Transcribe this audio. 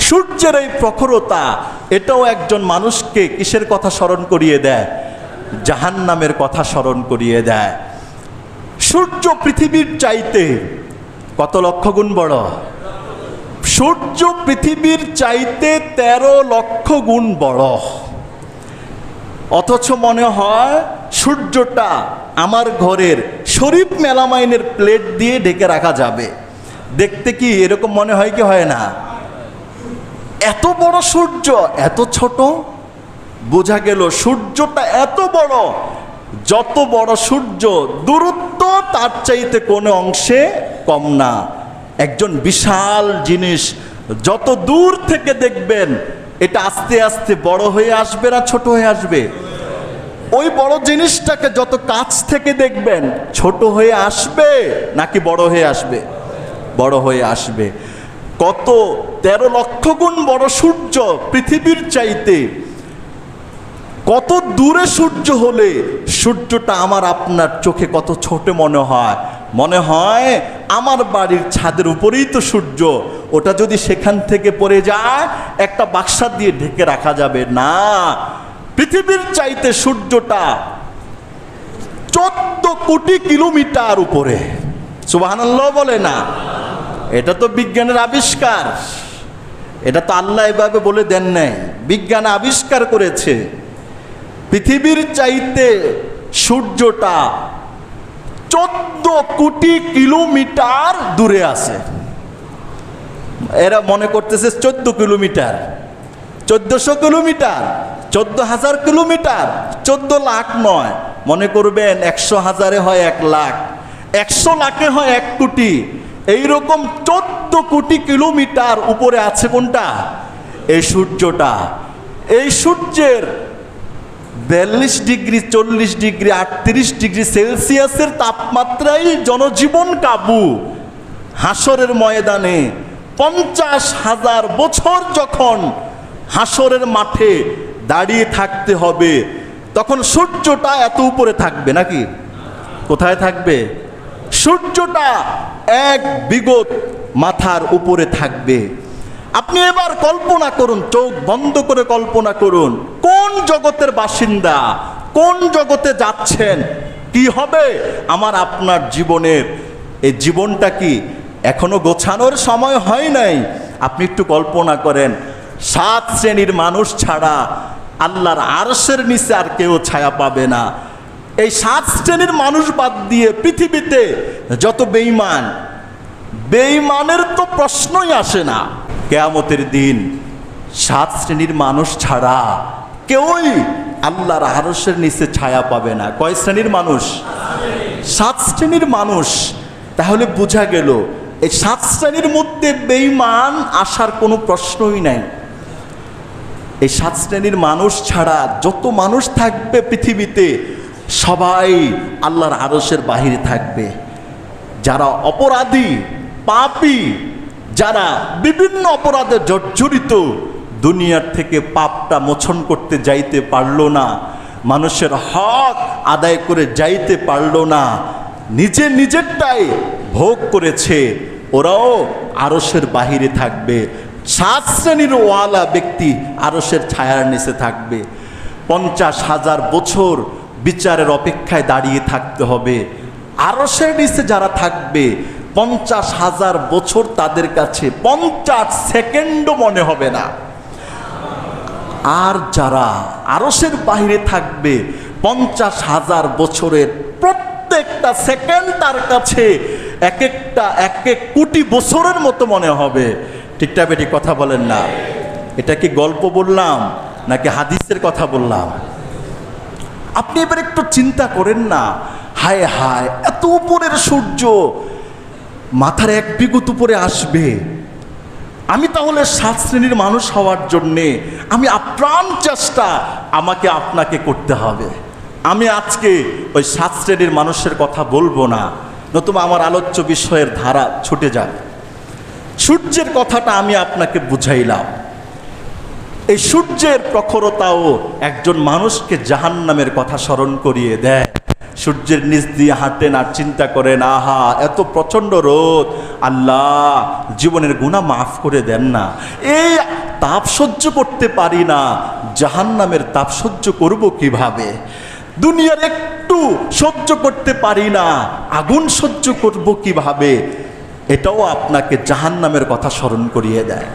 সূর্যের এই প্রখরতা, এটাও একজন মানুষকে কিসের কথা স্মরণ করিয়ে দেয়? জাহান্নামের কথা স্মরণ করিয়ে দেয়। সূর্য পৃথিবীর চাইতে কত লক্ষ গুণ বড়? সূর্য পৃথিবীর চাইতে 13 লক্ষ গুণ বড়। অথচ মনে হয় সূর্যটা আমার ঘরের শরীফ মেলামাইনের প্লেট দিয়ে ঢেকে রাখা যাবে। দেখতে কি এরকম মনে হয় কি হয় না? এত বড় সূর্য এত ছোট। বোঝা গেল সূর্যটা এত বড়, যত বড় সূর্য দূরত্ব তার চাইতে কোনো অংশে কম না। একজন বিশাল জিনিস যত দূর থেকে দেখবেন, এটা আস্তে আস্তে বড় হয়ে আসবে না ছোট হয়ে আসবে? ওই বড় জিনিসটাকে যত কাছ থেকে দেখবেন, ছোট হয়ে আসবে নাকি বড় হয়ে আসবে? বড় হয়ে আসবে। কত 13 লক্ষ গুণ বড় সূর্য পৃথিবীর চাইতে। কত দূরে সূর্য হলে সূর্যটা আমার আপনার চোখে কত ছোট মনে হয়? মনে হয় আমার বাড়ির ছাদের উপরেই তো সূর্য, ওটা যদি সেখান থেকে পড়ে যায় একটা বাক্সা দিয়ে ঢেকে রাখা যাবে না। পৃথিবীর চাইতে সূর্যটা 14 কোটি কিলোমিটার উপরে। সুবহানাল্লাহ বলে না? এটা তো বিজ্ঞানের আবিষ্কার, এটা তো আল্লাহ এভাবে বলে দেন নাই, বিজ্ঞান আবিষ্কার করেছে। পৃথিবীর চাইতে সূর্যটা 14 কোটি কিলোমিটার দূরে আছে। এরা মনে করতেছে 14 কিলোমিটার, 1400 কিলোমিটার, 14,000 কিলোমিটার, 14 লাখ নয়। মনে করবেন 100,000-এ হয় 1 লাখ, 100 লাখে হয় 1 কোটি। এইরকম 14 কোটি কিলোমিটার উপরে আছে কোনটা? এই সূর্যটা। এই সূর্যের 42 ডিগ্রি, 40 ডিগ্রি, 38 ডিগ্রি সেলসিয়াসের তাপমাত্রায় জনজীবন কাবু। হাসরের ময়দানে 50,000 বছর যখন হাসরের মাঠে দাঁড়িয়ে থাকতে হবে, তখন সূর্যটা এত উপরে থাকবে নাকি? কোথায় থাকবে? সূর্যটা এক বিগত মাথার উপরে থাকবে। আপনি এবার কল্পনা করুন, চোখ বন্ধ করে কল্পনা করুন, কোন জগতের বাসিন্দা, কোন জগতে যাচ্ছেন, কি হবে আমার আপনার জীবনের? এই জীবনটা কি এখনো গোছানোর সময় হয় নাই? আপনি একটু কল্পনা করেন, 7 শ্রেণীর মানুষ ছাড়া আল্লাহর আরশের নিচে আর কেউ ছায়া পাবে না। এই 7 শ্রেণীর মানুষ বাদ দিয়ে পৃথিবীতে যত বেঈমান, বেঈমানের তো প্রশ্নই আসে না। কিয়ামতের দিন 7 শ্রেণীর মানুষ ছাড়া কেউই আল্লাহর আরশের নিচে ছায়া পাবে না। কয় শ্রেণীর মানুষ? 7 শ্রেণীর মানুষ। তাহলে বোঝা গেল এই 7 শ্রেণীর মধ্যে বেঈমান আসার কোনো প্রশ্নই নাই। এই 7 শ্রেণীর মানুষ ছাড়া যত মানুষ থাকবে পৃথিবীতে, সবাই আল্লাহর আরশের বাহিরে থাকবে। যারা অপরাধী, পাপী, যারা বিভিন্ন অপরাধে জর্জরিত, দুনিয়ার থেকে পাপটা মোচন করতে যাইতে পারলো না, মানুষের হক আদায় করে যাইতে পারলো না, নিজেরটাই ভোগ করেছে, ওরাও আরশের বাহিরে থাকবে। 7 শ্রেণীর ওয়ালা ব্যক্তি আরশের ছায়ার নিচে থাকবে। 50,000 বছর বিচারের অপেক্ষায় দাঁড়িয়ে থাকতে হবে। আরশের নিচে যারা থাকবে 50,000 বছর তাদের কাছে 50 সেকেন্ডও মনে হবে না। আর যারা আরশের বাইরে থাকবে 50,000 বছরের প্রত্যেকটা সেকেন্ড তার কাছে এক এক কোটি বছরের মতো মনে হবে। ঠিকটা বেটি কথা বলেন না? এটা কি গল্প বললাম নাকি হাদিসের কথা বললাম? আপনি এবার একটু চিন্তা করেন না, হায় হায় এত উপরের সূর্য মাথার 1 বিঘত উপরে আসবে। আমি তাহলে 7 শ্রেণীর মানুষ হওয়ার জন্যে আমি আপ্রাণ চেষ্টা আমাকে আপনাকে করতে হবে। আমি আজকে ওই 7 শ্রেণীর মানুষের কথা বলবো না, নতুবা আমার আলোচ্য বিষয়ের ধারা ছুটে যাবে। সূর্যের কথাটা আমি আপনাকে বুঝাইলাম। এই সূর্যের প্রখরতাও একজন মানুষকে জাহান্নামের কথা স্মরণ করিয়ে দেয়। সূর্যের নিচ দিয়ে হাঁটেন আর চিন্তা করেন, আহা এত প্রচণ্ড রোদ, আল্লাহ জীবনের গুনাহ মাফ করে দেন না, এই তাপ সহ্য করতে পারি না, জাহান্নামের তাপ সহ্য করব কিভাবে, দুনিয়ার একটু সহ্য করতে পারি না, আগুন সহ্য করব কিভাবে, এটাও আপনাকে জাহান্নামের কথা স্মরণ করিয়ে দেয়।